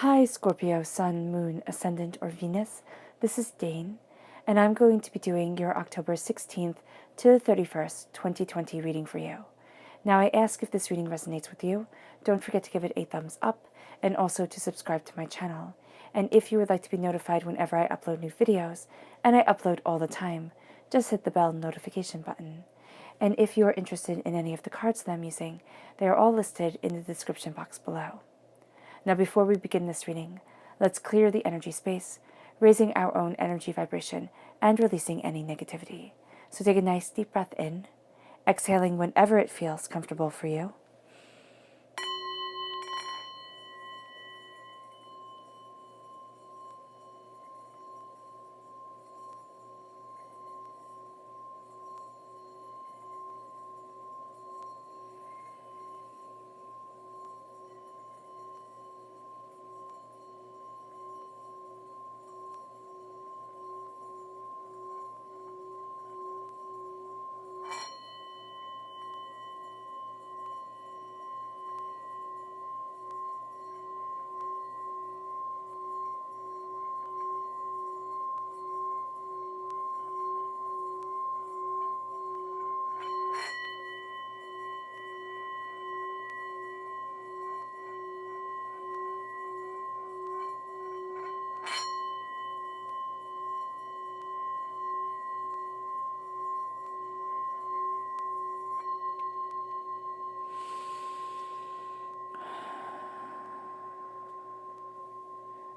Hi, Scorpio, Sun, Moon, Ascendant, or Venus. This is Dane, and I'm going to be doing your October 16th to the 31st, 2020 reading for you. Now, I ask if this reading resonates with you. Don't forget to give it a thumbs up and also to subscribe to my channel. And if you would like to be notified whenever I upload new videos, and I upload all the time, just hit the bell notification button. And if you are interested in any of the cards that I'm using, they are all listed in the description box below. Now, before we begin this reading, let's clear the energy space, raising our own energy vibration and releasing any negativity. So take a nice deep breath in, exhaling whenever it feels comfortable for you.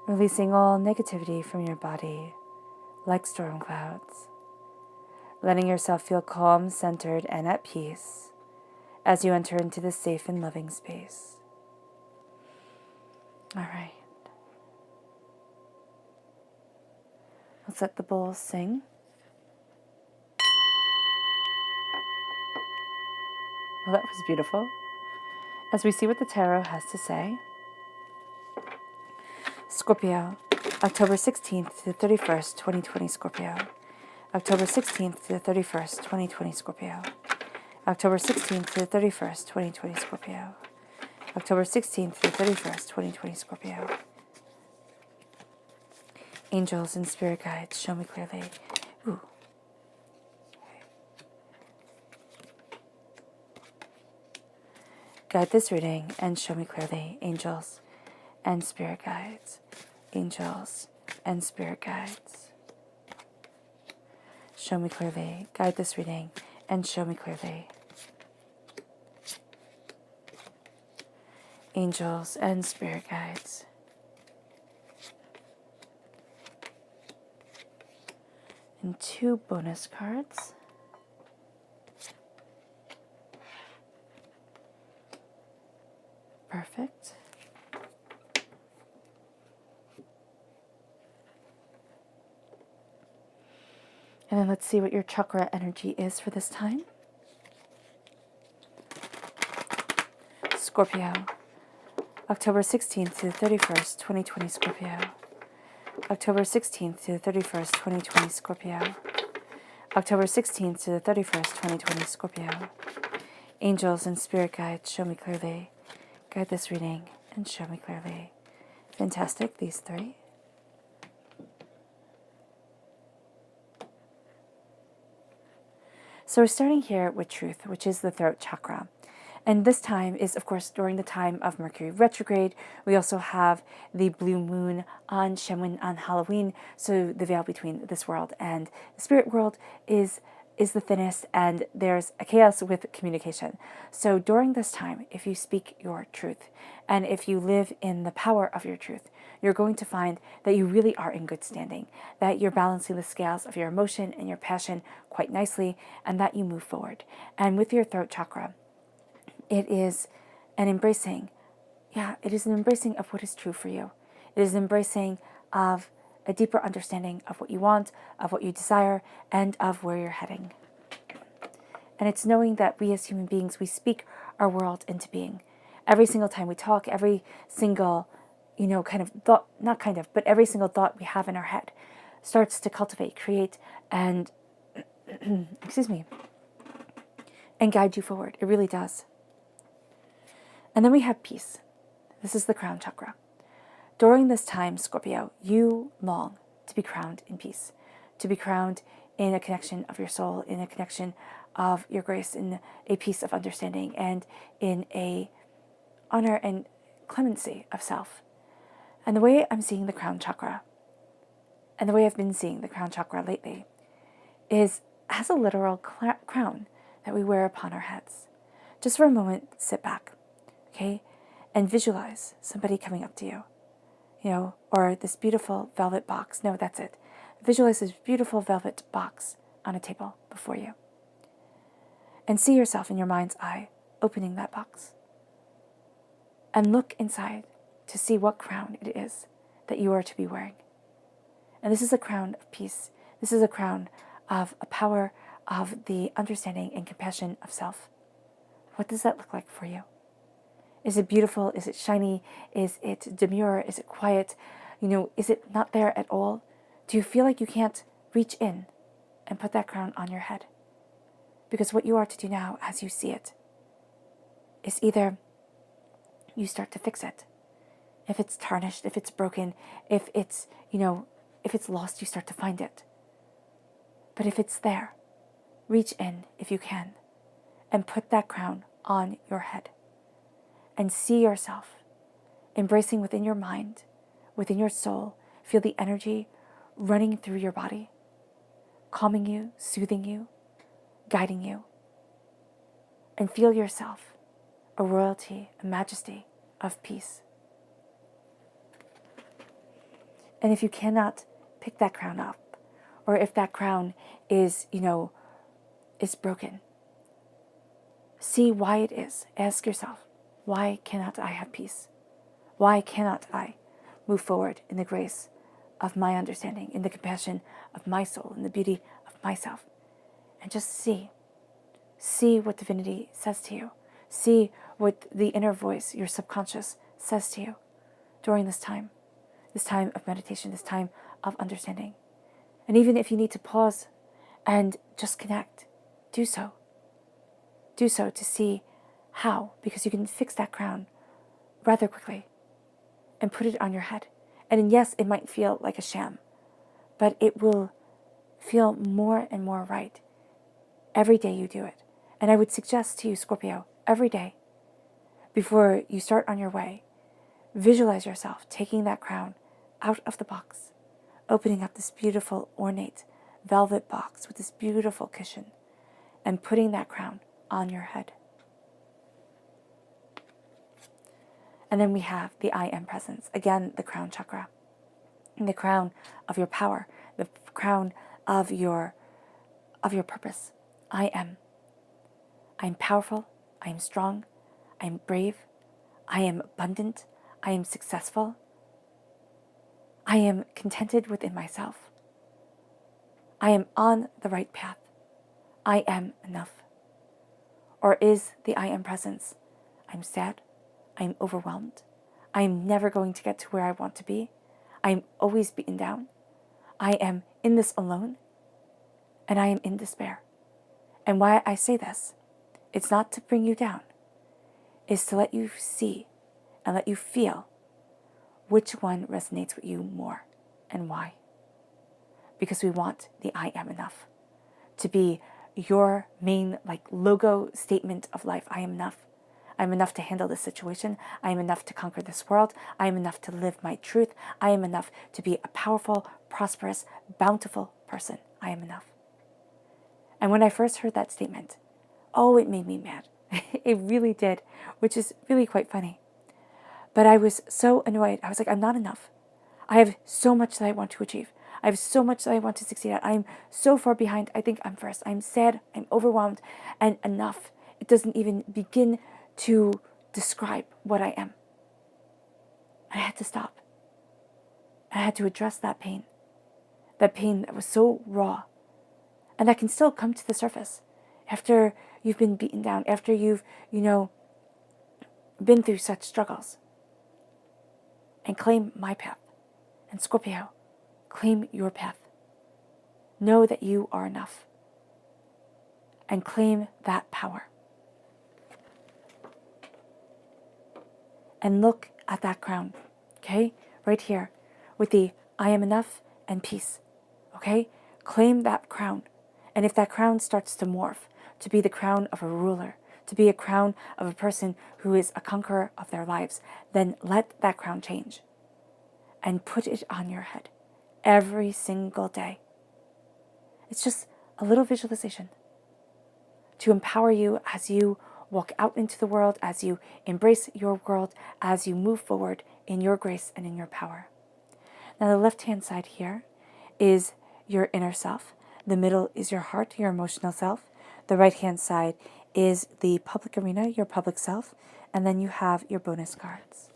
Releasing all negativity from your body like storm clouds. Letting yourself feel calm, centered, and at peace as you enter into this safe and loving space. All right. Let's let the bowls sing. Well, that was beautiful. As we see what the tarot has to say. Scorpio, October 16th to the 31st, 2020 Scorpio. October 16th to the 31st, 2020 Scorpio. October 16th to the 31st, 2020 Scorpio. October 16th to the 31st, 2020 Scorpio. Angels and spirit guides, show me clearly. Ooh. Guide this reading and show me clearly, angels and spirit guides. Angels and spirit guides. Show me clearly. Guide this reading and show me clearly. Angels and spirit guides. And 2 bonus cards. Perfect. And then let's see what your chakra energy is for this time. Scorpio, October 16th to the 31st, 2020 Scorpio. October 16th to the 31st, 2020 Scorpio. October 16th to the 31st, 2020 Scorpio. Angels and spirit guides, show me clearly. Guide this reading and show me clearly. Fantastic, these 3. So we're starting here with truth, which is the throat chakra. And this time is, of course, during the time of Mercury retrograde. We also have the blue moon on Samhain on Halloween. So the veil between this world and the spirit world is the thinnest, and there's a chaos with communication. So during this time, if you speak your truth, and if you live in the power of your truth, you're going to find that you really are in good standing, that you're balancing the scales of your emotion and your passion quite nicely, and that you move forward. And with your throat chakra, it is an embracing, it is an embracing of what is true for you. It is an embracing of a deeper understanding of what you want, of what you desire, and of where you're heading. And it's knowing that we as human beings, we speak our world into being. Every single time we talk, every single, kind of thought, not kind of, but every single thought we have in our head starts to cultivate, create, and, and guide you forward. It really does. And then we have peace. This is the crown chakra. During this time, Scorpio, you long to be crowned in peace, to be crowned in a connection of your soul, in a connection of your grace, in a peace of understanding, and in a honor and clemency of self. And the way I'm seeing the crown chakra, and the way I've been seeing the crown chakra lately, is as a literal crown that we wear upon our heads. Just for a moment, sit back, okay? And visualize somebody coming up to you, or this beautiful velvet box. No, that's it. Visualize this beautiful velvet box on a table before you. And see yourself in your mind's eye opening that box. And look inside to see what crown it is that you are to be wearing. And this is a crown of peace. This is a crown of a power of the understanding and compassion of self. What does that look like for you? Is it beautiful? Is it shiny? Is it demure? Is it quiet? Is it not there at all? Do you feel like you can't reach in and put that crown on your head? Because what you are to do now, as you see it, is either you start to fix it. If it's tarnished, if it's broken, if it's lost, you start to find it. But if it's there, reach in if you can and put that crown on your head. And see yourself embracing within your mind, within your soul. Feel the energy running through your body, calming you, soothing you, guiding you. And feel yourself a royalty, a majesty of peace. And if you cannot pick that crown up, or if that crown is broken, see why it is. Ask yourself, why cannot I have peace? Why cannot I move forward in the grace of my understanding, in the compassion of my soul, in the beauty of myself? And just see what divinity says to you. See what the inner voice, your subconscious, says to you during this time of meditation, this time of understanding. And even if you need to pause and just connect, do so. Do so to see how, because you can fix that crown rather quickly and put it on your head. And yes, it might feel like a sham, but it will feel more and more right every day you do it. And I would suggest to you, Scorpio, every day before you start on your way, visualize yourself taking that crown out of the box, opening up this beautiful ornate velvet box with this beautiful cushion, and putting that crown on your head. And then we have the I am presence. Again, the crown chakra. And the crown of your power, the crown of your purpose. I am. I am powerful. I am strong. I am brave. I am abundant. I am successful. I am contented within myself. I am on the right path. I am enough. Or is the I am presence? I'm sad. I'm overwhelmed. I'm never going to get to where I want to be. I'm always beaten down. I am in this alone. And I am in despair. And why I say this, it's not to bring you down. It's to let you see and let you feel which one resonates with you more and why. Because we want the I am enough to be your main logo statement of life. I am enough. I am enough to handle this situation. I am enough to conquer this world. I am enough to live my truth. I am enough to be a powerful, prosperous, bountiful person. I am enough. And when I first heard that statement, it made me mad. It really did, which is really quite funny. But I was so annoyed. I was like, I'm not enough. I have so much that I want to achieve. I have so much that I want to succeed at. I'm so far behind. I think I'm first. I'm sad. I'm overwhelmed. And enough. It doesn't even begin to describe what I am. I had to stop. I had to address that pain that was so raw, and that can still come to the surface after you've been beaten down, after you've, been through such struggles. And claim my path. And Scorpio, claim your path. Know that you are enough. And claim that power. And look at that crown, okay? right here with the I am enough and peace. Okay? Claim that crown. And if that crown starts to morph to be the crown of a ruler, to be a crown of a person who is a conqueror of their lives, then let that crown change and put it on your head every single day. It's just a little visualization to empower you as you walk out into the world, as you embrace your world, as you move forward in your grace and in your power. Now, the left-hand side here is your inner self. The middle is your heart, your emotional self. The right-hand side is the public arena, your public self. And then you have your bonus cards.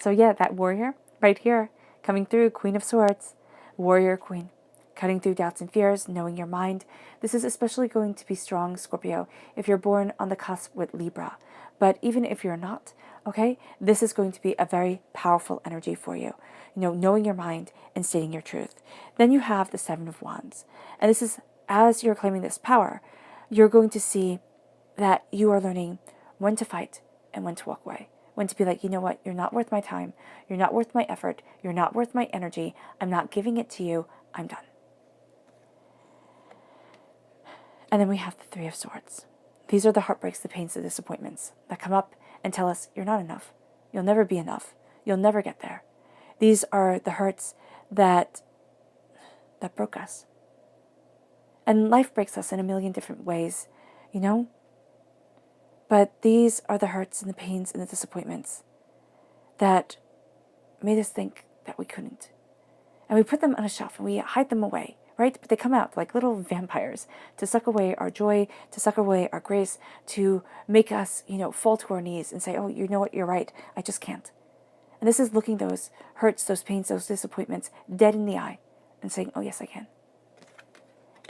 So yeah, that warrior right here, coming through, Queen of Swords, warrior queen, cutting through doubts and fears, knowing your mind. This is especially going to be strong, Scorpio, if you're born on the cusp with Libra. But even if you're not, okay, this is going to be a very powerful energy for you. You know, knowing your mind and stating your truth. Then you have the Seven of Wands. And this is, as you're claiming this power, you're going to see that you are learning when to fight and when to walk away. When to be like, you know what, you're not worth my time. You're not worth my effort. You're not worth my energy. I'm not giving it to you. I'm done. And then we have the Three of Swords. These are the heartbreaks, the pains, the disappointments that come up and tell us you're not enough. You'll never be enough. You'll never get there. These are the hurts that broke us. And life breaks us in a million different ways, you know? But these are the hurts and the pains and the disappointments that made us think that we couldn't. And we put them on a shelf and we hide them away, right? But they come out like little vampires to suck away our joy, to suck away our grace, to make us, fall to our knees and say, oh, you know what, you're right, I just can't. And this is looking those hurts, those pains, those disappointments dead in the eye and saying, oh, yes, I can.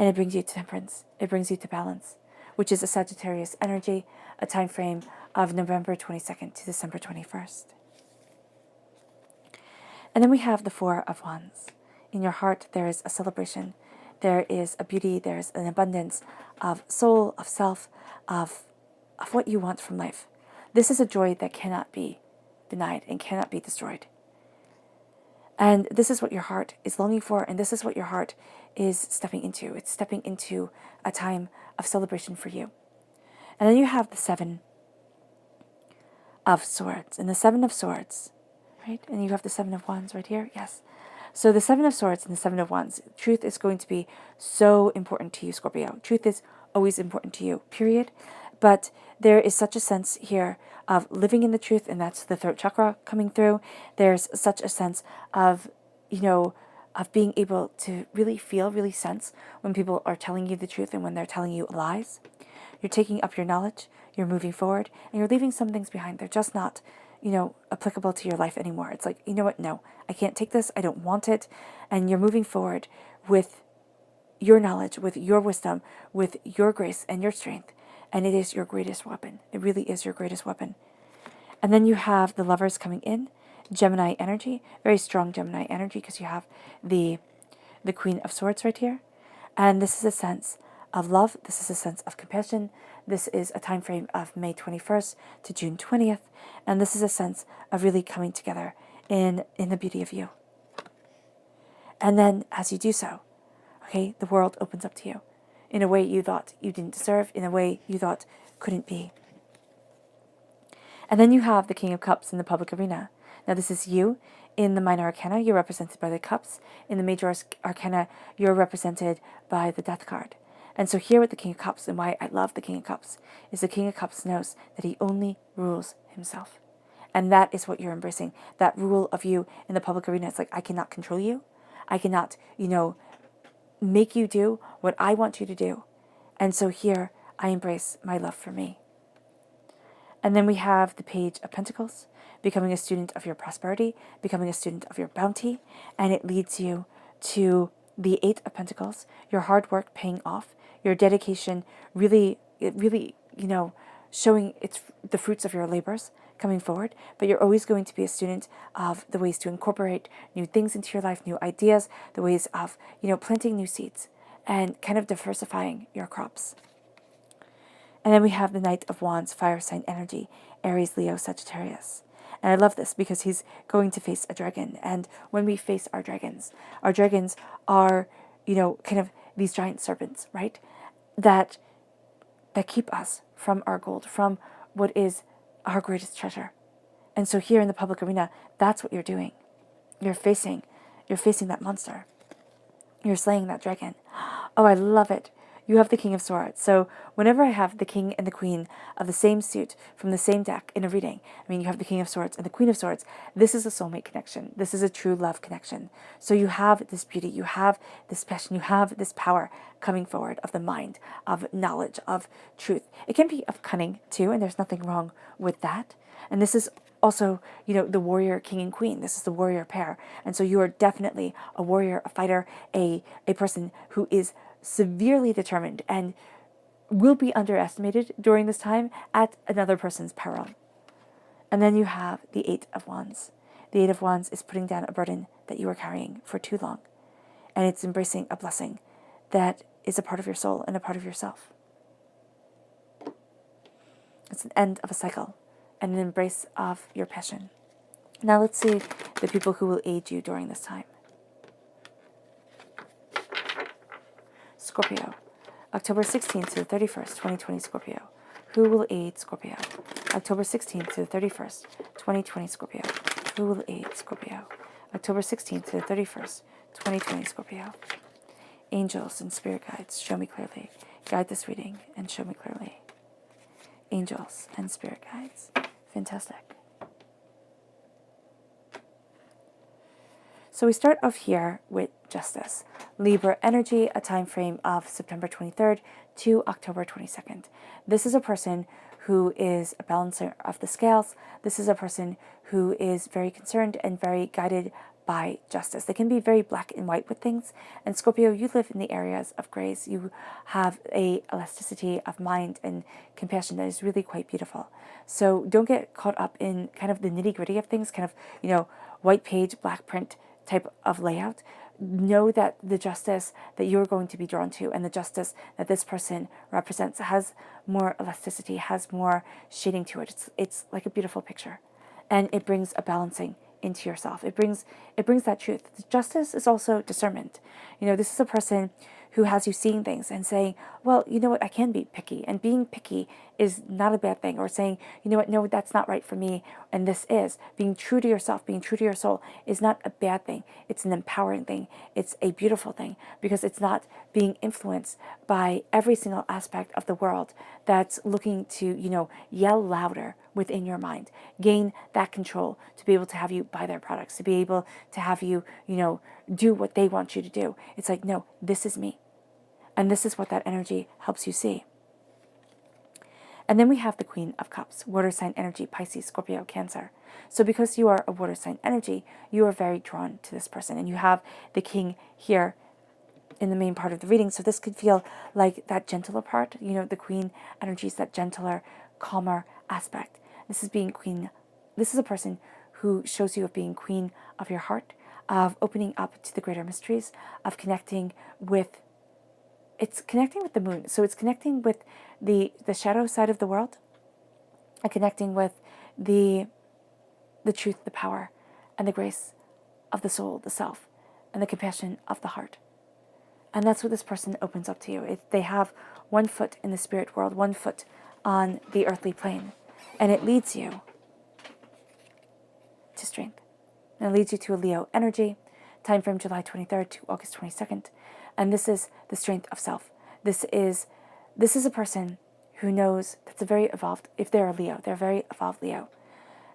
And it brings you to temperance. It brings you to balance, which is a Sagittarius energy, a time frame of November 22nd to December 21st. And then we have the Four of Wands. In your heart, there is a celebration. There is a beauty. There is an abundance of soul, of self, of what you want from life. This is a joy that cannot be denied and cannot be destroyed. And this is what your heart is longing for, and this is what your heart is stepping into. It's stepping into a time of celebration for you. And then you have the Seven of Swords. And the Seven of Swords, right? And you have the Seven of Wands right here. Yes. So the Seven of Swords and the Seven of Wands, truth is going to be so important to you, Scorpio. Truth is always important to you, period. But there is such a sense here of living in the truth, and that's the throat chakra coming through. There's such a sense of, of being able to really feel, really sense when people are telling you the truth and when they're telling you lies. You're taking up your knowledge, you're moving forward, and you're leaving some things behind. They're just not, applicable to your life anymore. It's like, you know what, no, I can't take this, I don't want it. And you're moving forward with your knowledge, with your wisdom, with your grace and your strength. And it is your greatest weapon. It really is your greatest weapon. And then you have the Lovers coming in, Gemini energy, very strong Gemini energy, because you have the Queen of Swords right here. And this is a sense of love. This is a sense of compassion. This is a time frame of May 21st to June 20th. And this is a sense of really coming together in the beauty of you. And then as you do so, okay, the world opens up to you in a way you thought you didn't deserve, in a way you thought couldn't be. And then you have the King of Cups in the public arena. Now this is you. In the minor arcana, you're represented by the cups. In the major arcana, you're represented by the death card. And so here with the King of Cups, and why I love the King of Cups, is the King of Cups knows that he only rules himself. And that is what you're embracing. That rule of you in the public arena. It's like, I cannot control you. I cannot, make you do what I want you to do. And so here, I embrace my love for me. And then we have the Page of Pentacles, becoming a student of your prosperity, becoming a student of your bounty, and it leads you to the Eight of Pentacles, your hard work paying off, your dedication really, showing the fruits of your labors coming forward, but you're always going to be a student of the ways to incorporate new things into your life, new ideas, the ways of, planting new seeds and kind of diversifying your crops. And then we have the Knight of Wands, fire sign energy, Aries, Leo, Sagittarius. And I love this because he's going to face a dragon. And when we face our dragons are, kind of these giant serpents, right? That keep us from our gold, from what is our greatest treasure. And so here in the public arena, that's what you're doing. You're facing that monster. You're slaying that dragon. Oh, I love it. You have the King of Swords. So whenever I have the King and the Queen of the same suit from the same deck in a reading, you have the King of Swords and the Queen of Swords, this is a soulmate connection. This is a true love connection. So you have this beauty, you have this passion, you have this power coming forward of the mind, of knowledge, of truth. It can be of cunning too, and there's nothing wrong with that. And this is also, the warrior king and queen. This is the warrior pair. And so you are definitely a warrior, a fighter, a person who is severely determined and will be underestimated during this time at another person's peril. And then you have the Eight of Wands. The Eight of Wands is putting down a burden that you are carrying for too long. And it's embracing a blessing that is a part of your soul and a part of yourself. It's an end of a cycle and an embrace of your passion. Now let's see the people who will aid you during this time. Scorpio, October 16th to the 31st, 2020 Scorpio. Who will aid Scorpio? October 16th to the 31st, 2020 Scorpio. Who will aid Scorpio? October 16th to the 31st, 2020 Scorpio. Angels and spirit guides, show me clearly. Guide this reading and show me clearly. Angels and spirit guides. Fantastic. So we start off here with Justice. Libra energy, a time frame of September 23rd to October 22nd. This is a person who is a balancer of the scales. This is a person who is very concerned and very guided by justice. They can be very black and white with things. And Scorpio, you live in the areas of grays. You have a elasticity of mind and compassion that is really quite beautiful. So don't get caught up in kind of the nitty gritty of things, kind of, white page, black print type of layout. Know that the justice that you're going to be drawn to and the justice that this person represents has more elasticity, has more shading to it. It's like a beautiful picture. And it brings a balancing into yourself. It brings that truth. Justice is also discernment. This is a person who has you seeing things and saying, well, you know what, I can be picky. And being picky is not a bad thing. Or saying, you know what, no, that's not right for me. And this is. Being true to yourself, being true to your soul is not a bad thing. It's an empowering thing. It's a beautiful thing because it's not being influenced by every single aspect of the world that's looking to, yell louder within your mind. Gain that control to be able to have you buy their products, to be able to have you, do what they want you to do. It's like, no, this is me. And this is what that energy helps you see. And then we have the Queen of Cups, water sign energy, Pisces, Scorpio, Cancer. So because you are a water sign energy, you are very drawn to this person. And you have the King here in the main part of the reading. So this could feel like that gentler part. The Queen energy is that gentler, calmer aspect. This is being queen. This is a person who shows you of being queen of your heart, of opening up to the greater mysteries, of connecting with, it's connecting with the moon. So it's connecting with the shadow side of the world, and connecting with the truth, the power, and the grace of the soul, the self, and the compassion of the heart. And that's what this person opens up to you. They have one foot in the spirit world, one foot on the earthly plane. And it leads you to strength. And it leads you to a Leo energy, time frame July 23rd to August 22nd. And this is the strength of self. This is a person who knows that's a very evolved, if they're a Leo, they're a very evolved Leo.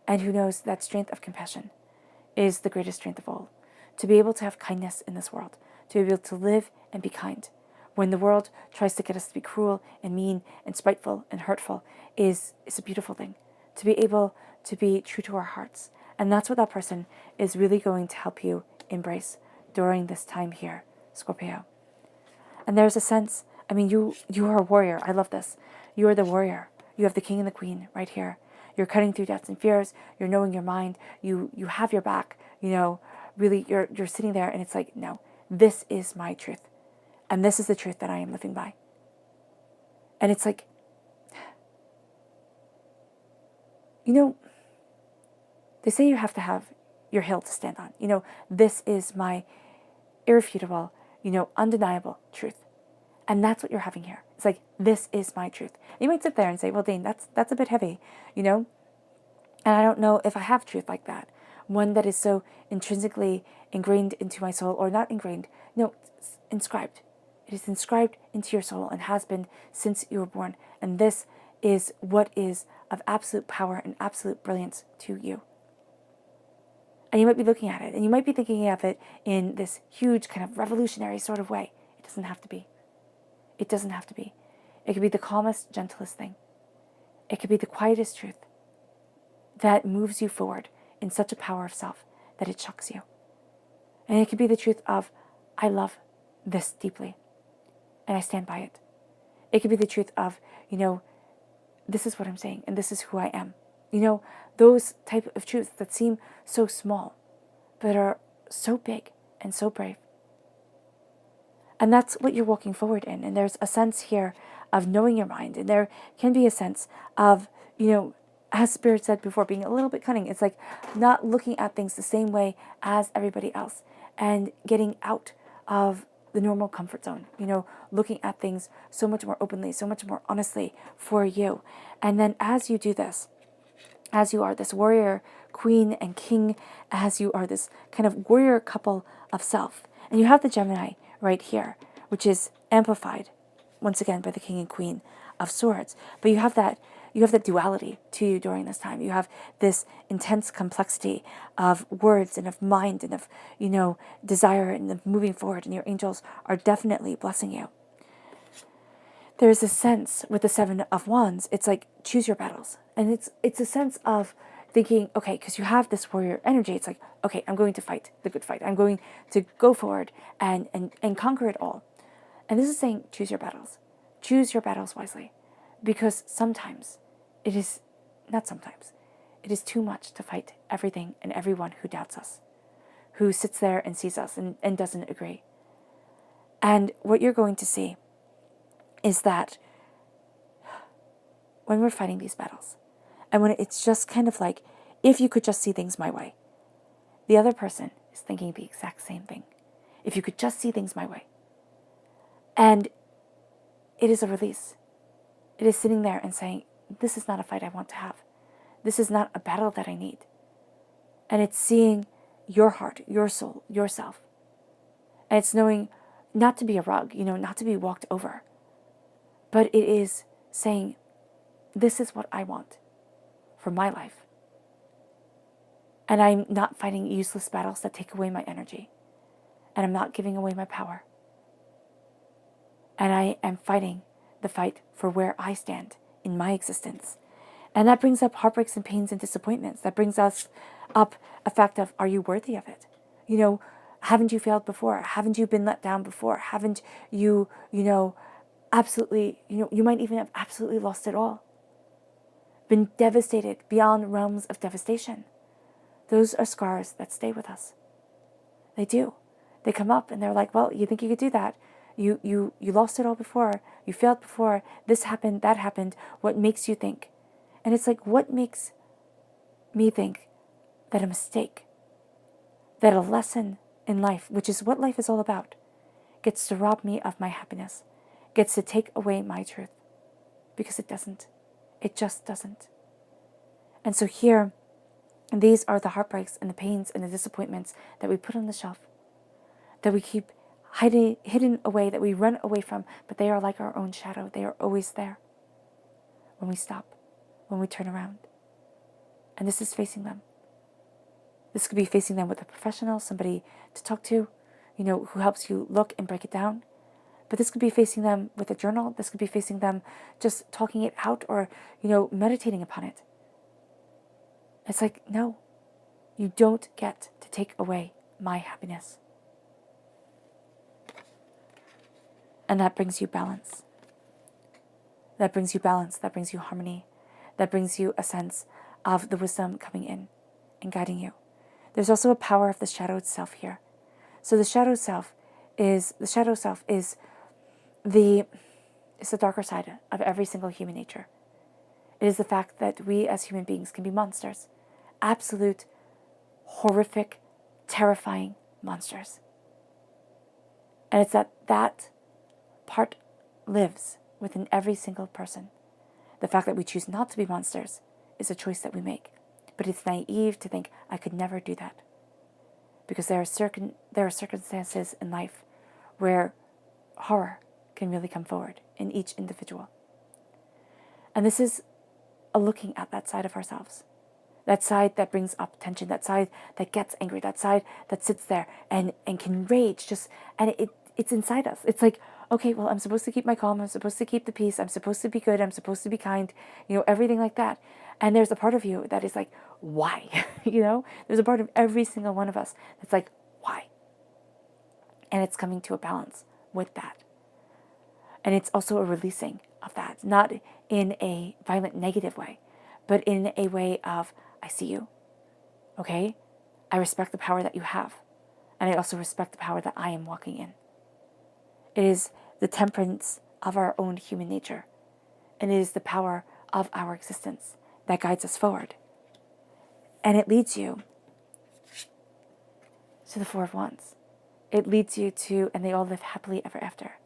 And who knows that strength of compassion is the greatest strength of all. To be able to have kindness in this world, to be able to live and be kind. When the world tries to get us to be cruel and mean and spiteful and hurtful is a beautiful thing. To be able to be true to our hearts. And that's what that person is really going to help you embrace during this time here, Scorpio. And there's a sense, you are a warrior. I love this. You are the warrior. You have the King and the Queen right here. You're cutting through doubts and fears. You're knowing your mind. You have your back. Really, you're sitting there and it's like, no, this is my truth. And this is the truth that I am living by. And it's like, They say you have to have your hill to stand on. This is my irrefutable, undeniable truth. And that's what you're having here. It's like, this is my truth. You might sit there and say, well, Dane, that's a bit heavy, And I don't know if I have truth like that. One that is so intrinsically ingrained into my soul, or not ingrained. No, it's inscribed. It is inscribed into your soul and has been since you were born. And this is what is of absolute power and absolute brilliance to you. And you might be looking at it, and you might be thinking of it in this huge kind of revolutionary sort of way. It doesn't have to be. It doesn't have to be. It could be the calmest, gentlest thing. It could be the quietest truth that moves you forward in such a power of self that it shocks you. And it could be the truth of, I love this deeply, and I stand by it. It could be the truth of, this is what I'm saying, and this is who I am. Those type of truths that seem so small, but are so big and so brave. And that's what you're walking forward in. And there's a sense here of knowing your mind. And there can be a sense of, as Spirit said before, being a little bit cunning. It's like not looking at things the same way as everybody else and getting out of the normal comfort zone, looking at things so much more openly, so much more honestly for you. And then as you do this, as you are this warrior, queen and king, as you are this kind of warrior couple of self, and you have the Gemini right here, which is amplified once again by the king and queen of swords. But you have that duality to you during this time. You have this intense complexity of words and of mind and of, desire and of moving forward, and your angels are definitely blessing you. There's a sense with the Seven of Wands, it's like choose your battles. And it's a sense of thinking, okay, because you have this warrior energy, it's like, okay, I'm going to fight the good fight. I'm going to go forward and conquer it all. And this is saying choose your battles. Choose your battles wisely. Because sometimes it is too much to fight everything and everyone who doubts us, who sits there and sees us and doesn't agree. And what you're going to see is that when we're fighting these battles, and when it's just kind of like, if you could just see things my way, the other person is thinking the exact same thing. If you could just see things my way. And it is a release. It is sitting there and saying, this is not a fight I want to have. This is not a battle that I need. And it's seeing your heart, your soul, yourself. And it's knowing not to be a rug, not to be walked over. But it is saying, this is what I want for my life. And I'm not fighting useless battles that take away my energy. And I'm not giving away my power. And I am fighting the fight for where I stand in my existence. And that brings up heartbreaks and pains and disappointments. That brings us up a fact of, are you worthy of it? Haven't you failed before? Haven't you been let down before? Haven't you, absolutely, you might even have absolutely lost it all. Been devastated beyond realms of devastation. Those are scars that stay with us. They do. They come up and they're like, well, you think you could do that? You lost it all before. You failed before. This happened, that happened. What makes you think? And it's like, what makes me think that a mistake, that a lesson in life, which is what life is all about, gets to rob me of my happiness, gets to take away my truth? Because it doesn't. It just doesn't. And so here, these are the heartbreaks and the pains and the disappointments that we put on the shelf, that we keep hidden away, that we run away from, but they are like our own shadow. They are always there when we stop, when we turn around. And this is facing them. This could be facing them with a professional, somebody to talk to, who helps you look and break it down. But this could be facing them with a journal. This could be facing them just talking it out or, meditating upon it. It's like, no, you don't get to take away my happiness. And that brings you balance. That brings you balance. That brings you harmony. That brings you a sense of the wisdom coming in and guiding you. There's also a power of the shadow itself here. So the shadow self is the darker side of every single human nature. It is the fact that we as human beings can be monsters, absolute horrific, terrifying monsters. And it's that part lives within every single person. The fact that we choose not to be monsters is a choice that we make. But it's naive to think, I could never do that. Because there are circumstances in life where horror can really come forward in each individual. And this is a looking at that side of ourselves. That side that brings up tension, that side that gets angry, that side that sits there and can rage, and it's inside us. It's like, okay, well, I'm supposed to keep my calm, I'm supposed to keep the peace, I'm supposed to be good, I'm supposed to be kind, everything like that. And there's a part of you that is like, why? There's a part of every single one of us that's like, why? And it's coming to a balance with that. And it's also a releasing of that, not in a violent negative way, but in a way of, I see you, okay? I respect the power that you have. And I also respect the power that I am walking in. It is the temperance of our own human nature. And it is the power of our existence that guides us forward. And it leads you to the Four of Wands. It leads you to, and they all live happily ever after,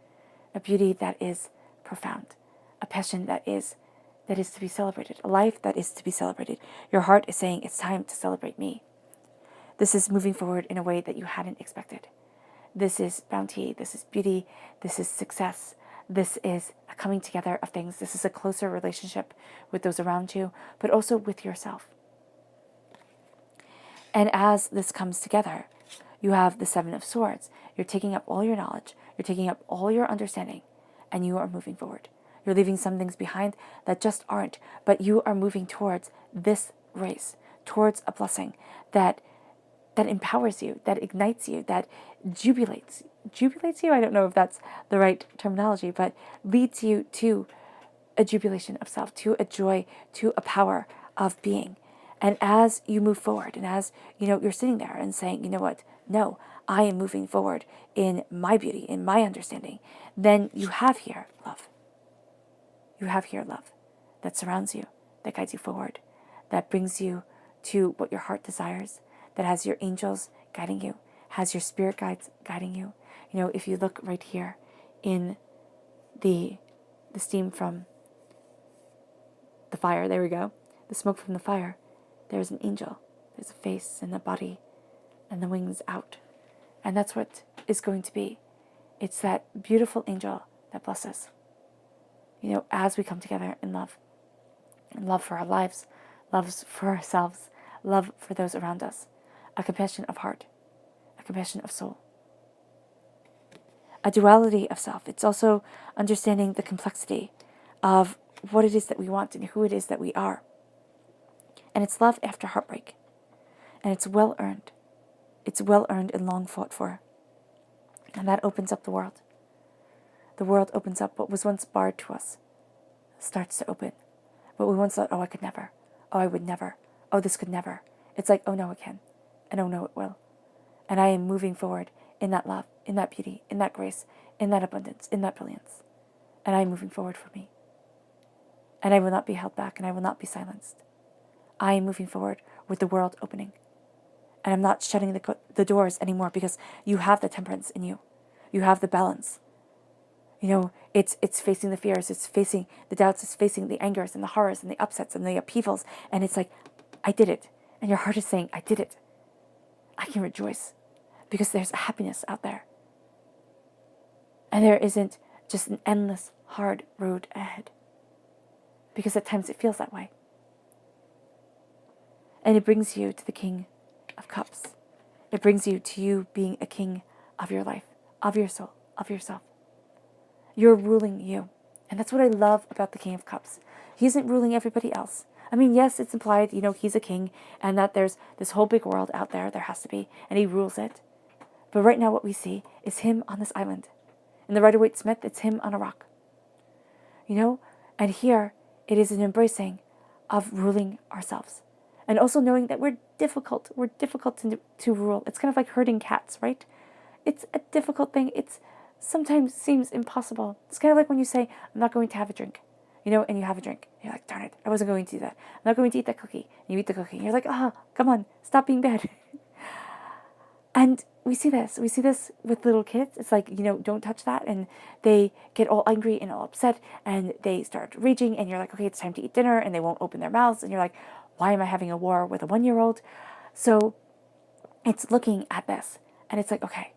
a beauty that is profound, a passion that is to be celebrated, a life that is to be celebrated. Your heart is saying, it's time to celebrate me. This is moving forward in a way that you hadn't expected. This is bounty, this is beauty, this is success, this is a coming together of things. This is a closer relationship with those around you, but also with yourself. And as this comes together, you have the Seven of Swords. You're taking up all your knowledge, you're taking up all your understanding, and you are moving forward. You're leaving some things behind that just aren't, but you are moving towards this race, towards a blessing that empowers you, that ignites you, that jubilates you. I don't know if that's the right terminology, but leads you to a jubilation of self, to a joy, to a power of being. And as you move forward, and as you're sitting there and saying, you know what, no, I am moving forward in my beauty, in my understanding, then you have here love. You have here love that surrounds you, that guides you forward, that brings you to what your heart desires, that has your angels guiding you, has your spirit guides guiding you. If you look right here in the steam from the fire, there we go, the smoke from the fire, there's an angel, there's a face and a body and the wings out. And that's what is going to be. It's that beautiful angel that blesses, as we come together in love. And love for our lives, love for ourselves, love for those around us. A compassion of heart, a compassion of soul. A duality of self. It's also understanding the complexity of what it is that we want and who it is that we are. And it's love after heartbreak. And it's well earned. It's well earned and long fought for. And that opens up the world. The world opens up. What was once barred to us starts to open. What we once thought, oh, I could never. Oh, I would never. Oh, this could never. It's like, oh, no, it can. And oh, no, it will. And I am moving forward in that love, in that beauty, in that grace, in that abundance, in that brilliance. And I am moving forward for me. And I will not be held back, and I will not be silenced. I am moving forward with the world opening. And I'm not shutting the doors anymore, because you have the temperance in you. You have the balance. It's facing the fears, it's facing the doubts, it's facing the angers and the horrors and the upsets and the upheavals. And it's like, I did it. And your heart is saying, I did it. I can rejoice because there's a happiness out there. And there isn't just an endless, hard road ahead. Because at times it feels that way. And it brings you to the King of Cups. It brings you to you being a king of your life, of your soul, of yourself. You're ruling you. And that's what I love about the King of Cups. He isn't ruling everybody else. I mean, yes, it's implied, he's a king and that there's this whole big world out there has to be, and he rules it. But right now what we see is him on this island. In the Rider-Waite-Smith, it's him on a rock. And here it is an embracing of ruling ourselves. And also knowing that we're difficult to rule. It's kind of like herding cats, right? It's a difficult thing. It's sometimes seems impossible. It's kind of like when you say, I'm not going to have a drink. And you have a drink. You're like, darn it, I wasn't going to do that. I'm not going to eat that cookie. And you eat the cookie. And you're like, come on, stop being bad. And we see this with little kids. It's like, don't touch that. And they get all angry and all upset and they start raging. And you're like, okay, it's time to eat dinner. And they won't open their mouths. And you're like, why am I having a war with a 1-year-old? So it's looking at this. And it's like, okay,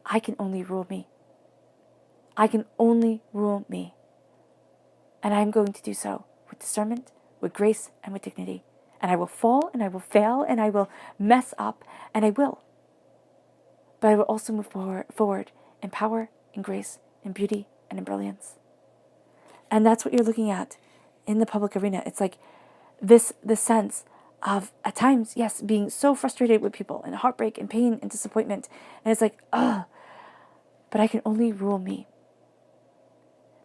I can only rule me. I can only rule me. And I'm going to do so with discernment, with grace, and with dignity. And I will fall, and I will fail, and I will mess up, and I will. But I will also move forward in power, in grace, in beauty, and in brilliance. And that's what you're looking at in the public arena. It's like this sense of, at times, yes, being so frustrated with people, and heartbreak, and pain, and disappointment. And it's like, ugh, but I can only rule me.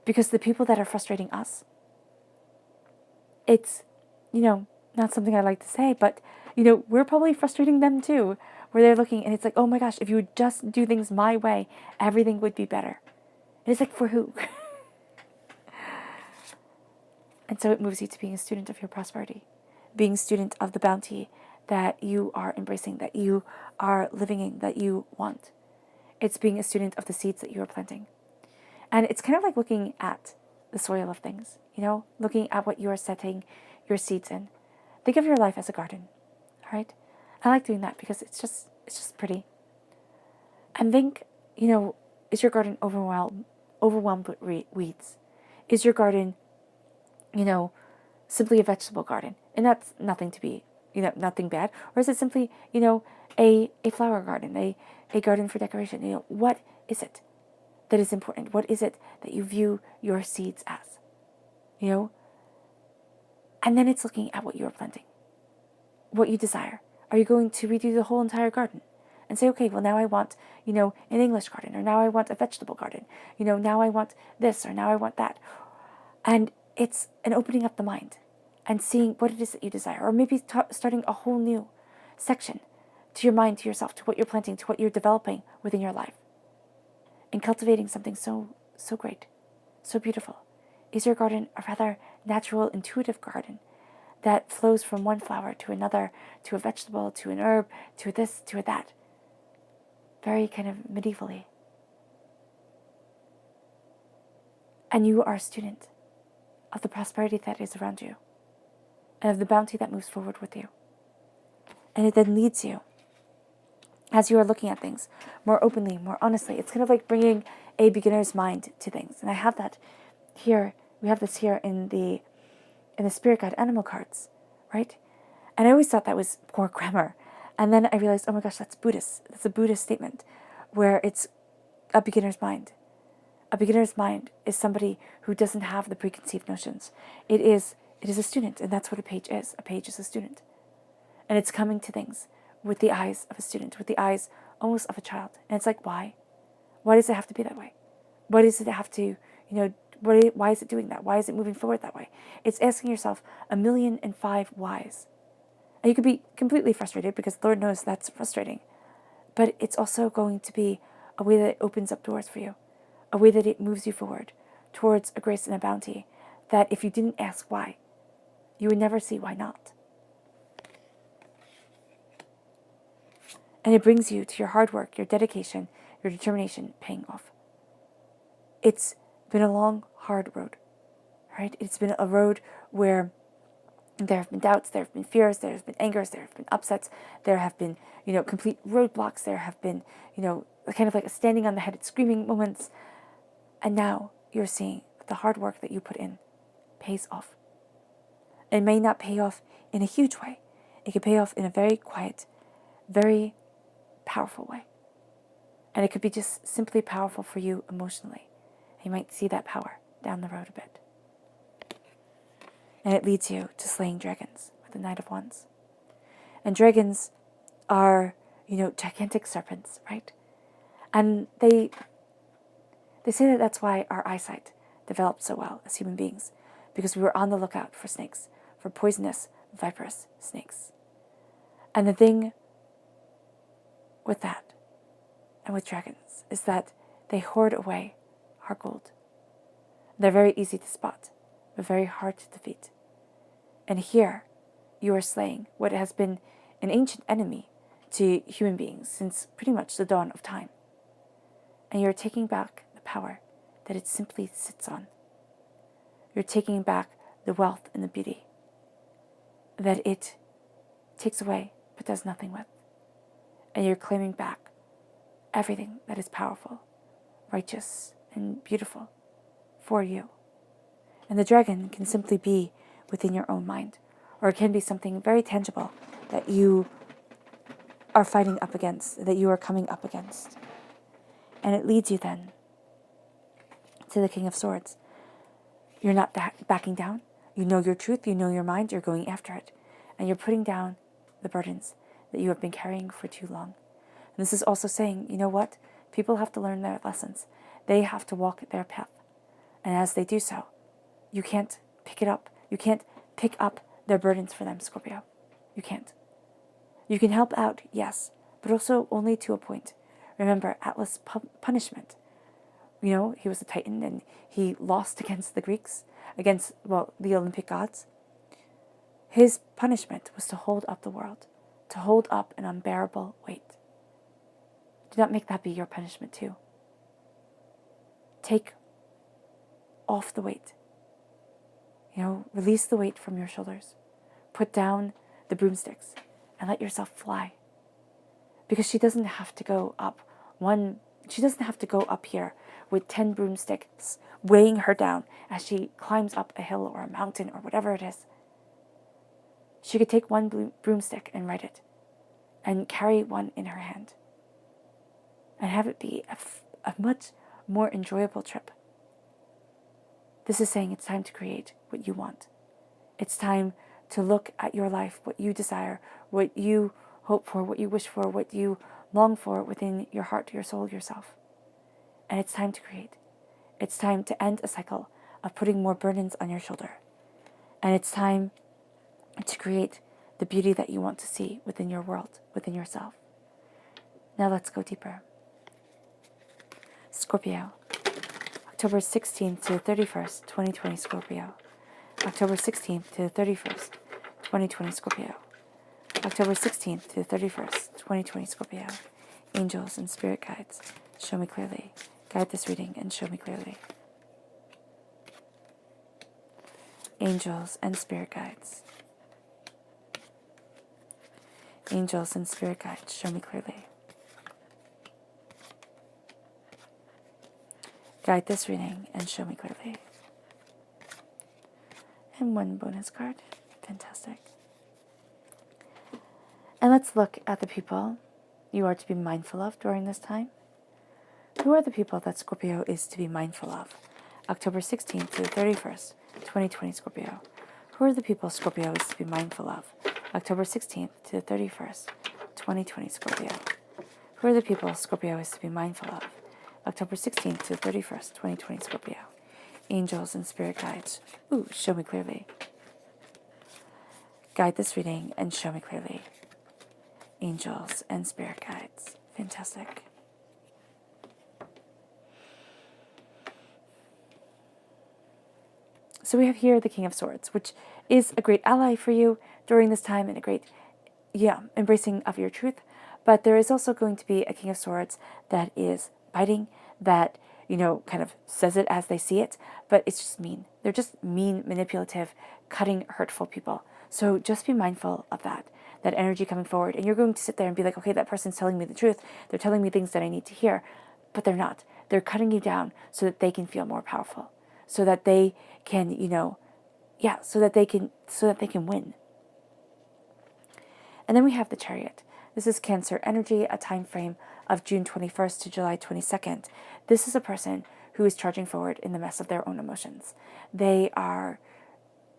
Because the people that are frustrating us, it's, not something I like to say, but, we're probably frustrating them too, where they're looking and it's like, oh my gosh, if you would just do things my way, everything would be better. And it's like, for who? And so it moves you to being a student of your prosperity, being a student of the bounty that you are embracing, that you are living in, that you want. It's being a student of the seeds that you are planting. And it's kind of like looking at the soil of things, looking at what you are setting your seeds in. Think of your life as a garden, all right? I like doing that because it's just pretty. And think, is your garden overwhelmed with weeds? Is your garden, simply a vegetable garden? And that's nothing to be, nothing bad. Or is it simply, a flower garden, a garden for decoration? What is it that is important? What is it that you view your seeds as? And then it's looking at what you are planting, what you desire. Are you going to redo the whole entire garden and say, okay, well, now I want, an English garden, or now I want a vegetable garden, now I want this, or now I want that. And it's an opening up the mind and seeing what it is that you desire, or maybe starting a whole new section to your mind, to yourself, to what you're planting, to what you're developing within your life, and cultivating something so great, so beautiful. Is your garden a rather natural, intuitive garden that flows from one flower to another, to a vegetable, to an herb, to this, to that? Very kind of medievally. And you are a student of the prosperity that is around you, and of the bounty that moves forward with you. And it then leads you, as you are looking at things more openly, more honestly. It's kind of like bringing a beginner's mind to things. And I have that here. We have this here in the spirit guide animal cards, right? And I always thought that was poor grammar. And then I realized, oh my gosh, that's Buddhist. That's a Buddhist statement where it's a beginner's mind. A beginner's mind is somebody who doesn't have the preconceived notions. It is a student, and that's what a page is. A page is a student. And it's coming to things with the eyes of a student, with the eyes almost of a child. And it's like, why? Why does it have to be that way? Why does it have to, why is it doing that? Why is it moving forward that way? It's asking yourself 1,000,005 whys. And you could be completely frustrated because Lord knows that's frustrating. But it's also going to be a way that it opens up doors for you, a way that it moves you forward towards a grace and a bounty that if you didn't ask why, you would never see why not. And it brings you to your hard work, your dedication, your determination paying off. It's been a long, hard road, right? It's been a road where there have been doubts, there have been fears, there have been angers, there have been upsets, there have been, complete roadblocks, there have been, kind of like a standing on the head screaming moments. And now you're seeing that the hard work that you put in pays off. It may not pay off in a huge way. It can pay off in a very quiet, very powerful way. And it could be just simply powerful for you emotionally. You might see that power down the road a bit. And it leads you to slaying dragons with the Knight of Wands. And dragons are, gigantic serpents, right? And they say that that's why our eyesight developed so well as human beings, because we were on the lookout for snakes, for poisonous, viperous snakes. And the thing with that and with dragons is that they hoard away our gold. They're very easy to spot, but very hard to defeat. And here, you are slaying what has been an ancient enemy to human beings since pretty much the dawn of time. And you're taking back the power that it simply sits on. You're taking back the wealth and the beauty that it takes away but does nothing with. And you're claiming back everything that is powerful, righteous, and beautiful for you. And the dragon can simply be within your own mind, or it can be something very tangible that you are fighting up against, that you are coming up against. And it leads you then to the King of Swords. You're not backing down. You know your truth, you know your mind, you're going after it. And you're putting down the burdens that you have been carrying for too long. And this is also saying, you know what? People have to learn their lessons. They have to walk their path. And as they do so, you can't pick it up. You can't pick up their burdens for them, Scorpio. You can't. You can help out, yes, but also only to a point. Remember, Atlas' punishment. You know, he was a Titan and he lost against the Greeks, against, the Olympic gods. His punishment was to hold up the world, to hold up an unbearable weight. Do not make that be your punishment too. Take off the weight. Release the weight from your shoulders. Put down the broomsticks and let yourself fly. Because she doesn't have to go up here with 10 broomsticks weighing her down as she climbs up a hill or a mountain or whatever it is. She could take one broomstick and ride it and carry one in her hand and have it be a much more enjoyable trip. This is saying it's time to create what you want. It's time to look at your life, what you desire, what you hope for, what you wish for, what you long for within your heart, your soul, yourself. And it's time to create. It's time to end a cycle of putting more burdens on your shoulder. And it's time to create the beauty that you want to see within your world, within yourself. Now let's go deeper. Scorpio, October 16th to 31st, 2020 Scorpio. October 16th to 31st, 2020 Scorpio. October 16th to 31st, 2020 Scorpio. Angels and spirit guides, show me clearly. Guide this reading and show me clearly. Angels and spirit guides. Angels and spirit guides, show me clearly. Guide this reading and show me clearly. And one bonus card. Fantastic. And let's look at the people you are to be mindful of during this time. Who are the people that Scorpio is to be mindful of? October 16th to the 31st, 2020 Scorpio. Who are the people Scorpio is to be mindful of? October 16th to the 31st, 2020 Scorpio. Who are the people Scorpio is to be mindful of? October 16th to the 31st, 2020 Scorpio. Angels and spirit guides. Show me clearly. Guide this reading and show me clearly. Angels and spirit guides. Fantastic. So we have here the King of Swords, which is a great ally for you during this time and a great, embracing of your truth. But there is also going to be a King of Swords that is biting, that, kind of says it as they see it, but it's just mean. They're just mean, manipulative, cutting, hurtful people. So just be mindful of that energy coming forward. And you're going to sit there and be like, okay, that person's telling me the truth. They're telling me things that I need to hear, but they're not. They're cutting you down so that they can feel more powerful, so that they can, so that they can win. And then we have the Chariot. This is Cancer energy, a time frame of June 21st to July 22nd. This is a person who is charging forward in the mess of their own emotions. They are,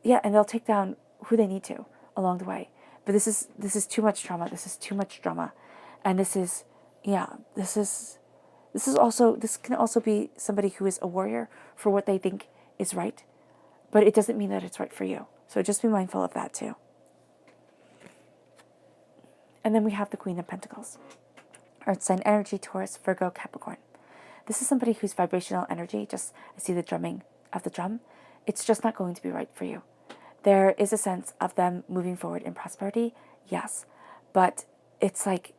and they'll take down who they need to along the way. But this is too much trauma. This is too much drama. And this can also be somebody who is a warrior for what they think is right, but it doesn't mean that it's right for you. So just be mindful of that too. And then we have the Queen of Pentacles. Earth sign energy, Taurus, Virgo, Capricorn. This is somebody whose vibrational energy, I see the drumming of the drum, it's just not going to be right for you. There is a sense of them moving forward in prosperity, yes, but it's like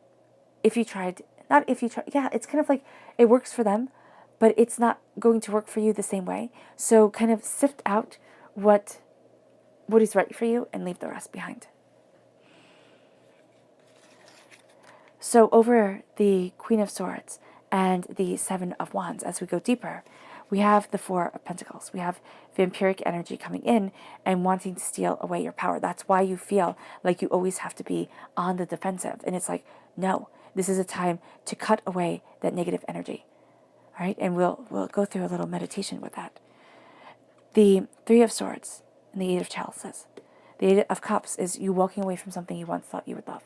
if you tried, not if you try, yeah, it's kind of like it works for them, but it's not going to work for you the same way. So kind of sift out what is right for you and leave the rest behind. So over the Queen of Swords and the Seven of Wands, as we go deeper, we have the Four of Pentacles. We have vampiric energy coming in and wanting to steal away your power. That's why you feel like you always have to be on the defensive. And it's like, no, this is a time to cut away that negative energy. All right, and we'll go through a little meditation with that. The Three of Swords and the Eight of Chalices. The Eight of Cups is you walking away from something you once thought you would love.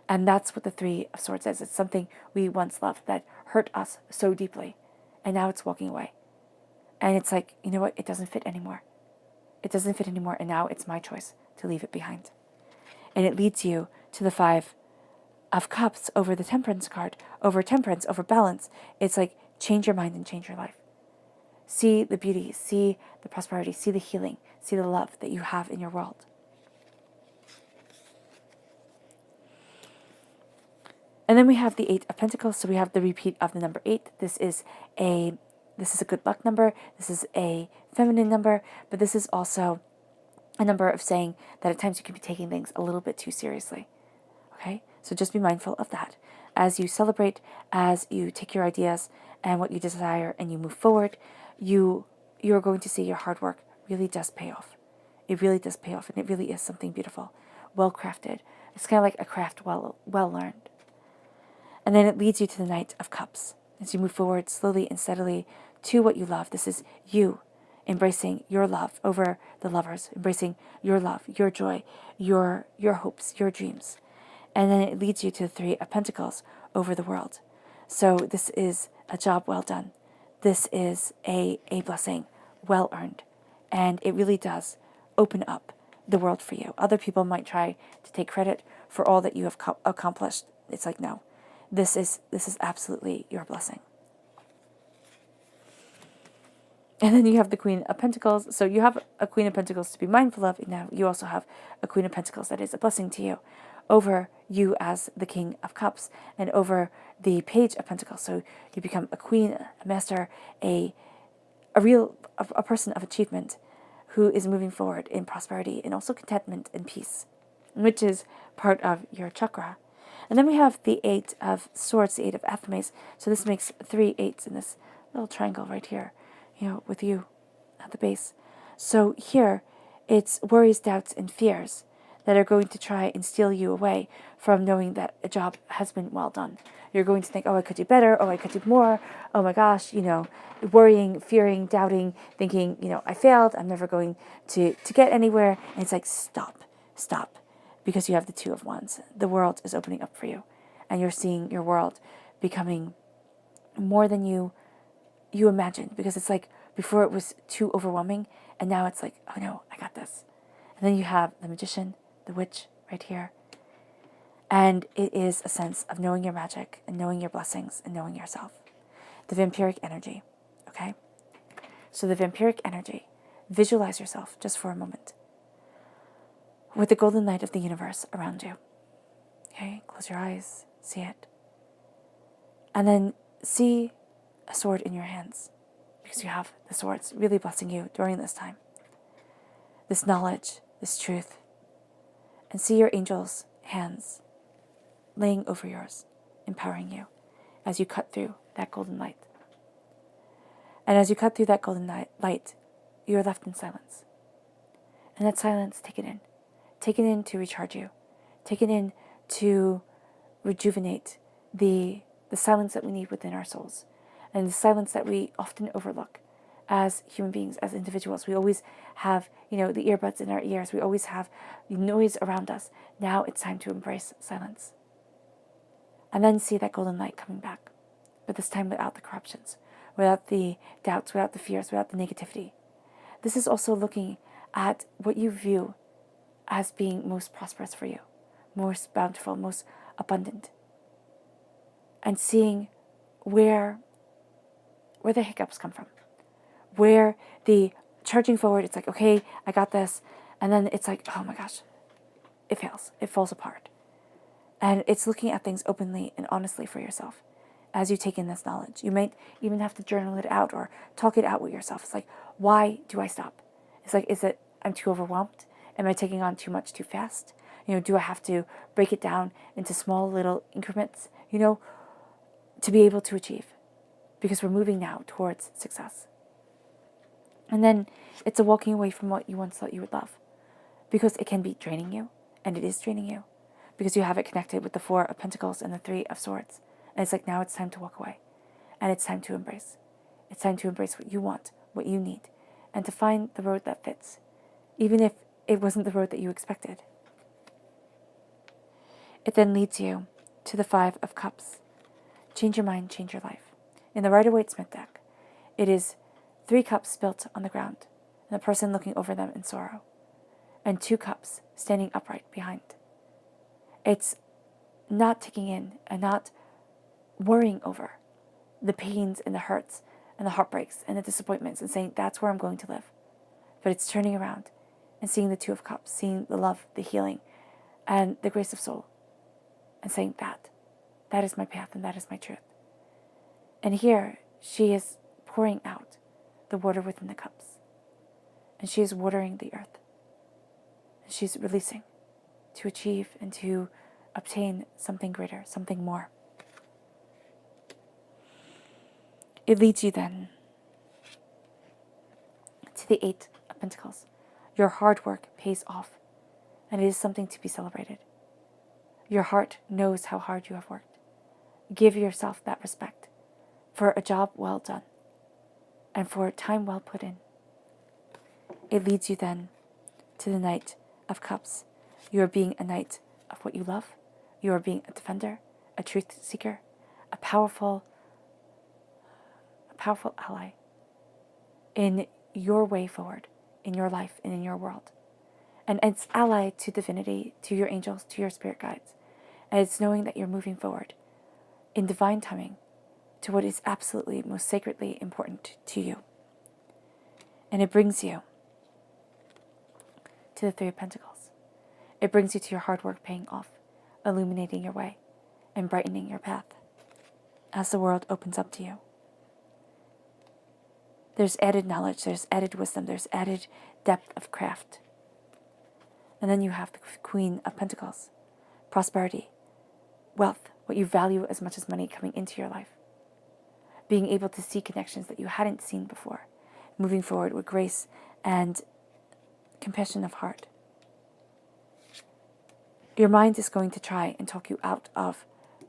And that's what the Three of Swords is. It's something we once loved that hurt us so deeply. And now it's walking away. And it's like, you know what? It doesn't fit anymore. It doesn't fit anymore. And now it's my choice to leave it behind. And it leads you to the Five of Cups over the Temperance card, over temperance, over balance. It's like, change your mind and change your life. See the beauty, see the prosperity, see the healing, see the love that you have in your world. And then we have the Eight of Pentacles, so we have the repeat of the number 8. This is a good luck number. This is a feminine number, but this is also a number of saying that at times you can be taking things a little bit too seriously. Okay? So just be mindful of that. As you celebrate, as you take your ideas and what you desire and you move forward, you're going to see your hard work really does pay off. It really does pay off, and it really is something beautiful, well crafted. It's kind of like a craft well learned. And then it leads you to the Knight of Cups. As you move forward slowly and steadily to what you love, this is you embracing your love over the lovers, embracing your love, your joy, your hopes, your dreams. And then it leads you to the Three of Pentacles over the world. So this is a job well done. This is a blessing well earned. And it really does open up the world for you. Other people might try to take credit for all that you have accomplished. It's like, no. This is absolutely your blessing. And then you have the Queen of Pentacles. So you have a Queen of Pentacles to be mindful of. And now you also have a Queen of Pentacles that is a blessing to you over you as the King of Cups and over the Page of Pentacles. So you become a queen, a master, a person of achievement who is moving forward in prosperity and also contentment and peace, which is part of your chakra. And then we have the Eight of Swords, the Eight of Athames. So this makes 3 8s in this little triangle right here, with you at the base. So here, it's worries, doubts, and fears that are going to try and steal you away from knowing that a job has been well done. You're going to think, oh, I could do better. Oh, I could do more. Oh my gosh, worrying, fearing, doubting, thinking, I failed. I'm never going to get anywhere. And it's like, stop. Because you have the Two of Wands. The world is opening up for you. And you're seeing your world becoming more than you imagined. Because it's like, before it was too overwhelming. And now it's like, oh no, I got this. And then you have the Magician, the Witch right here. And it is a sense of knowing your magic and knowing your blessings and knowing yourself. The vampiric energy, okay? So the vampiric energy, visualize yourself just for a moment with the golden light of the universe around you. Okay, close your eyes, see it. And then see a sword in your hands, because you have the swords really blessing you during this time. This knowledge, this truth. And see your angels' hands laying over yours, empowering you as you cut through that golden light. And as you cut through that golden light, you are left in silence. And that silence, take it in. Take it in to recharge you. Take it in to rejuvenate the silence that we need within our souls. And the silence that we often overlook as human beings, as individuals. We always have, the earbuds in our ears. We always have noise around us. Now it's time to embrace silence. And then see that golden light coming back. But this time without the corruptions, without the doubts, without the fears, without the negativity. This is also looking at what you view as being most prosperous for you, most bountiful, most abundant. And seeing where the hiccups come from. Where the charging forward, it's like, okay, I got this. And then it's like, oh my gosh, it fails. It falls apart. And it's looking at things openly and honestly for yourself as you take in this knowledge. You might even have to journal it out or talk it out with yourself. It's like, why do I stop? It's like, is it I'm too overwhelmed? Am I taking on too much too fast? Do I have to break it down into small little increments, to be able to achieve? Because we're moving now towards success. And then it's a walking away from what you once thought you would love, because it can be draining you, and it is draining you, because you have it connected with the Four of Pentacles and the Three of Swords. And it's like, now it's time to walk away, and it's time to embrace. It's time to embrace what you want, what you need, and to find the road that fits, even if it wasn't the road that you expected. It then leads you to the Five of Cups. Change your mind, change your life. In the Rider-Waite-Smith deck, it is 3 cups spilt on the ground, and the person looking over them in sorrow, and 2 cups standing upright behind. It's not taking in and not worrying over the pains and the hurts and the heartbreaks and the disappointments and saying, that's where I'm going to live. But it's turning around and seeing the 2 of Cups, seeing the love, the healing, and the grace of soul, and saying that is my path and that is my truth. And here she is pouring out the water within the cups, and she is watering the earth, and she's releasing to achieve and to obtain something greater, something more. It leads you then to the 8 of Pentacles. Your hard work pays off, and it is something to be celebrated. Your heart knows how hard you have worked. Give yourself that respect for a job well done and for time well put in. It leads you then to the Knight of Cups. You are being a knight of what you love. You are being a defender, a truth seeker, a powerful ally in your way forward, in your life and in your world. And it's allied to divinity, to your angels, to your spirit guides. And it's knowing that you're moving forward in divine timing to what is absolutely most sacredly important to you. And it brings you to the 3 of Pentacles. It brings you to your hard work paying off, illuminating your way and brightening your path as the world opens up to you. There's added knowledge, there's added wisdom, there's added depth of craft. And then you have the Queen of Pentacles. Prosperity, wealth, what you value as much as money coming into your life. Being able to see connections that you hadn't seen before. Moving forward with grace and compassion of heart. Your mind is going to try and talk you out of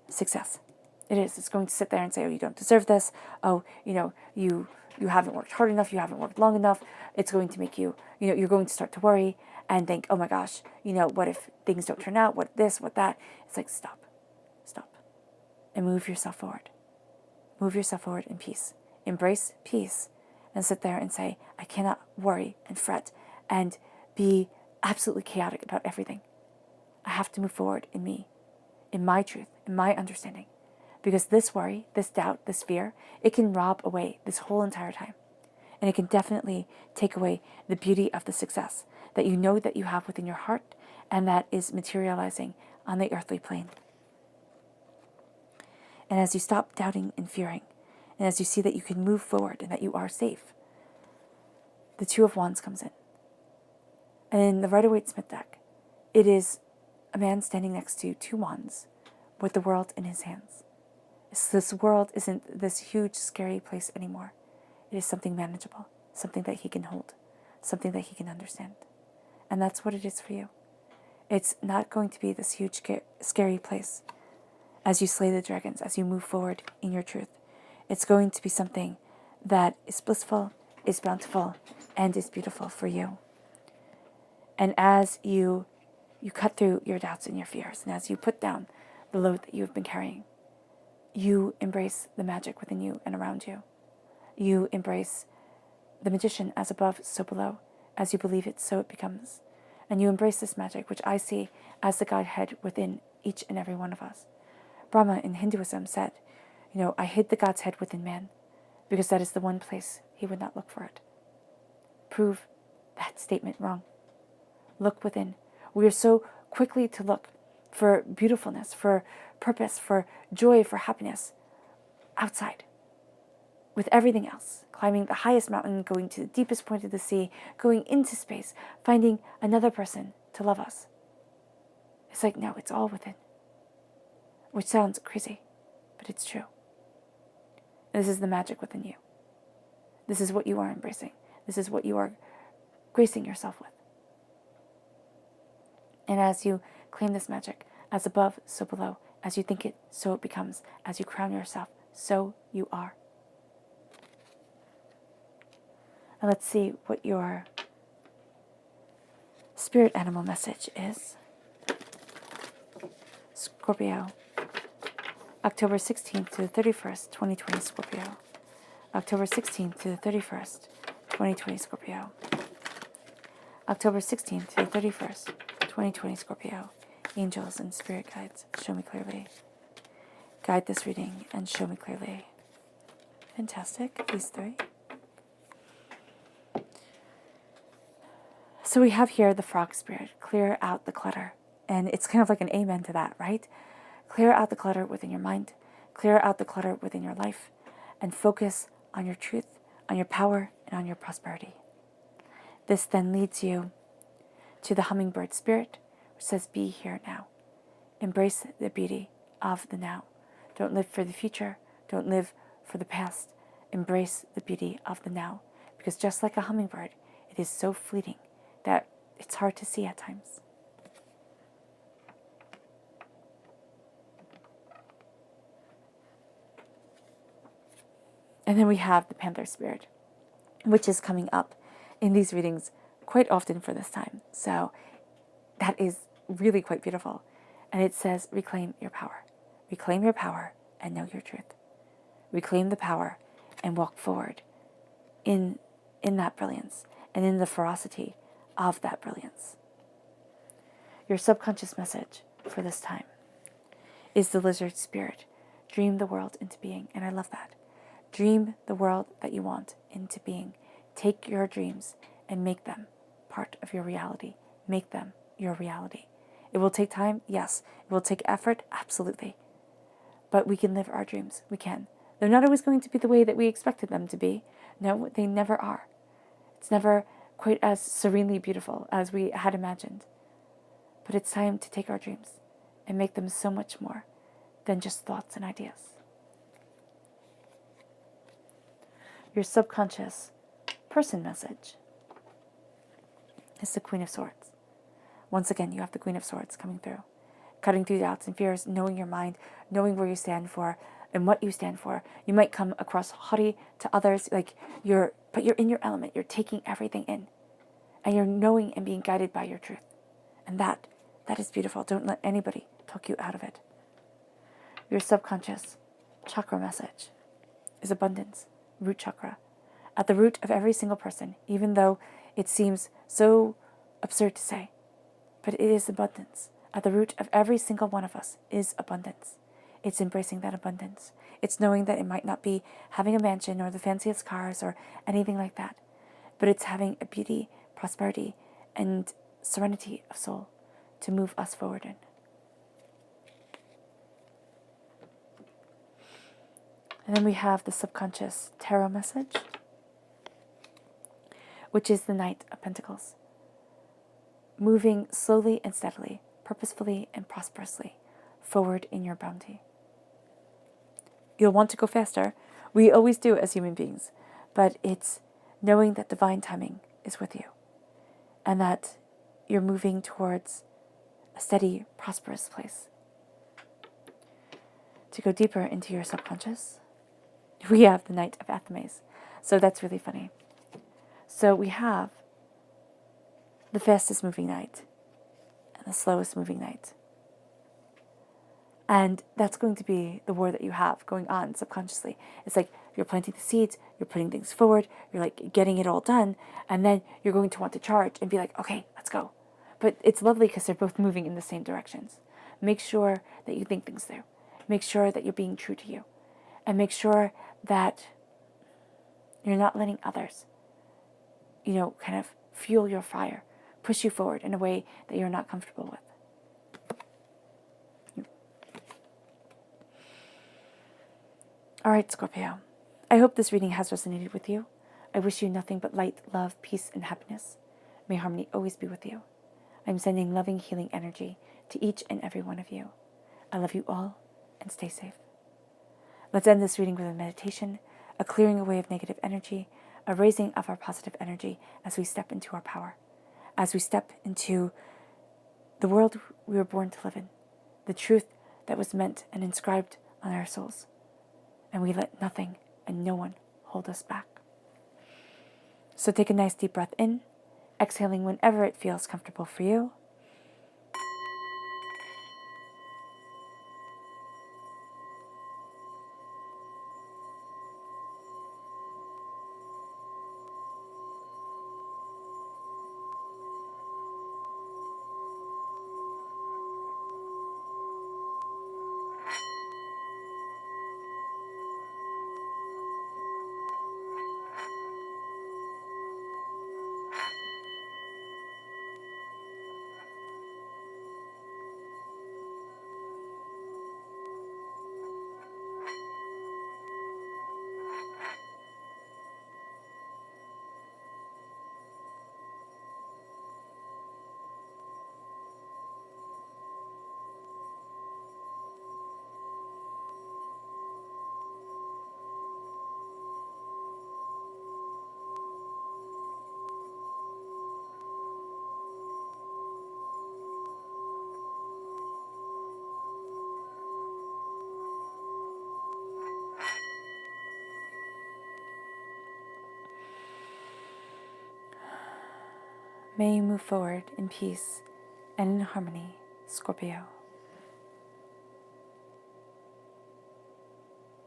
success. It is. It's going to sit there and say, oh, you don't deserve this. Oh, you haven't worked hard enough. You haven't worked long enough. It's going to make you, you're going to start to worry and think, oh my gosh, what if things don't turn out? What this, what that? It's like, stop, and move yourself forward. Move yourself forward in peace. Embrace peace and sit there and say, I cannot worry and fret and be absolutely chaotic about everything. I have to move forward in me, in my truth, in my understanding. Because this worry, this doubt, this fear, it can rob away this whole entire time. And it can definitely take away the beauty of the success that you know that you have within your heart and that is materializing on the earthly plane. And as you stop doubting and fearing, and as you see that you can move forward and that you are safe, the 2 of Wands comes in. And in the Rider-Waite-Smith deck, it is a man standing next to 2 wands with the world in his hands. So this world isn't this huge, scary place anymore. It is something manageable, something that he can hold, something that he can understand. And that's what it is for you. It's not going to be this huge, scary place as you slay the dragons, as you move forward in your truth. It's going to be something that is blissful, is bountiful, and is beautiful for you. And as you cut through your doubts and your fears, and as you put down the load that you have been carrying, you embrace the magic within you and around you. You embrace the magician as above, so below. As you believe it, so it becomes. And you embrace this magic, which I see as the Godhead within each and every one of us. Brahma in Hinduism said, I hid the God's head within man, because that is the one place he would not look for it. Prove that statement wrong. Look within. We are so quickly to look for beautifulness, for purpose, for joy, for happiness outside with everything else. Climbing the highest mountain, going to the deepest point of the sea, going into space, finding another person to love us. It's like, no, it's all within. Which sounds crazy, but it's true. This is the magic within you. This is what you are embracing. This is what you are gracing yourself with. And as you claim this magic, as above, so below, as you think it, so it becomes. As you crown yourself, so you are. And let's see what your spirit animal message is. Scorpio, October 16th to the 31st, 2020 Scorpio. October 16th to the 31st, 2020 Scorpio. October 16th to the 31st, 2020 Scorpio. Angels and spirit guides, show me clearly. Guide this reading and show me clearly. Fantastic, these three. So we have here the frog spirit, clear out the clutter. And it's kind of like an amen to that, right? Clear out the clutter within your mind, clear out the clutter within your life, and focus on your truth, on your power, and on your prosperity. This then leads you to the hummingbird spirit, which says, be here now. Embrace the beauty of the now. Don't live for the future. Don't live for the past. Embrace the beauty of the now. Because just like a hummingbird, it is so fleeting that it's hard to see at times. And then we have the panther spirit, which is coming up in these readings quite often for this time. So that is really quite beautiful. And it says, reclaim your power. Reclaim your power and know your truth. Reclaim the power and walk forward in that brilliance and in the ferocity of that brilliance. Your subconscious message for this time is the lizard spirit. Dream the world into being. And I love that. Dream the world that you want into being. Take your dreams and make them part of your reality. Make them your reality. It will take time, yes. It will take effort, absolutely. But we can live our dreams. We can. They're not always going to be the way that we expected them to be. No, they never are. It's never quite as serenely beautiful as we had imagined. But it's time to take our dreams and make them so much more than just thoughts and ideas. Your subconscious person message is the Queen of Swords. Once again, you have the Queen of Swords coming through. Cutting through doubts and fears, knowing your mind, knowing where you stand for and what you stand for. You might come across haughty to others, but you're in your element. You're taking everything in. And you're knowing and being guided by your truth. And that is beautiful. Don't let anybody talk you out of it. Your subconscious chakra message is abundance. Root chakra, at the root of every single person, even though it seems so absurd to say, but it is abundance. At the root of every single one of us is abundance. It's embracing that abundance. It's knowing that it might not be having a mansion or the fanciest cars or anything like that, but it's having a beauty, prosperity, and serenity of soul to move us forward in. And then we have the subconscious tarot message, which is the Knight of Pentacles. Moving slowly and steadily, purposefully and prosperously forward in your bounty. You'll want to go faster. We always do as human beings. But it's knowing that divine timing is with you. And that you're moving towards a steady, prosperous place. To go deeper into your subconscious, we have the Knight of Athames. So that's really funny. So we have the fastest moving knight and the slowest moving knight. And that's going to be the war that you have going on subconsciously. It's like you're planting the seeds, you're putting things forward, you're like getting it all done, and then you're going to want to charge and be like, okay, let's go. But it's lovely because they're both moving in the same directions. Make sure that you think things through. Make sure that you're being true to you. And make sure that you're not letting others, kind of fuel your fire, push you forward in a way that you're not comfortable with. All right, Scorpio. I hope this reading has resonated with you. I wish you nothing but light, love, peace, and happiness. May harmony always be with you. I'm sending loving, healing energy to each and every one of you. I love you all, and stay safe. Let's end this reading with a meditation, a clearing away of negative energy, a raising of our positive energy as we step into our power, as we step into the world we were born to live in, the truth that was meant and inscribed on our souls. And we let nothing and no one hold us back. So take a nice deep breath in, exhaling whenever it feels comfortable for you. May you move forward in peace and in harmony, Scorpio.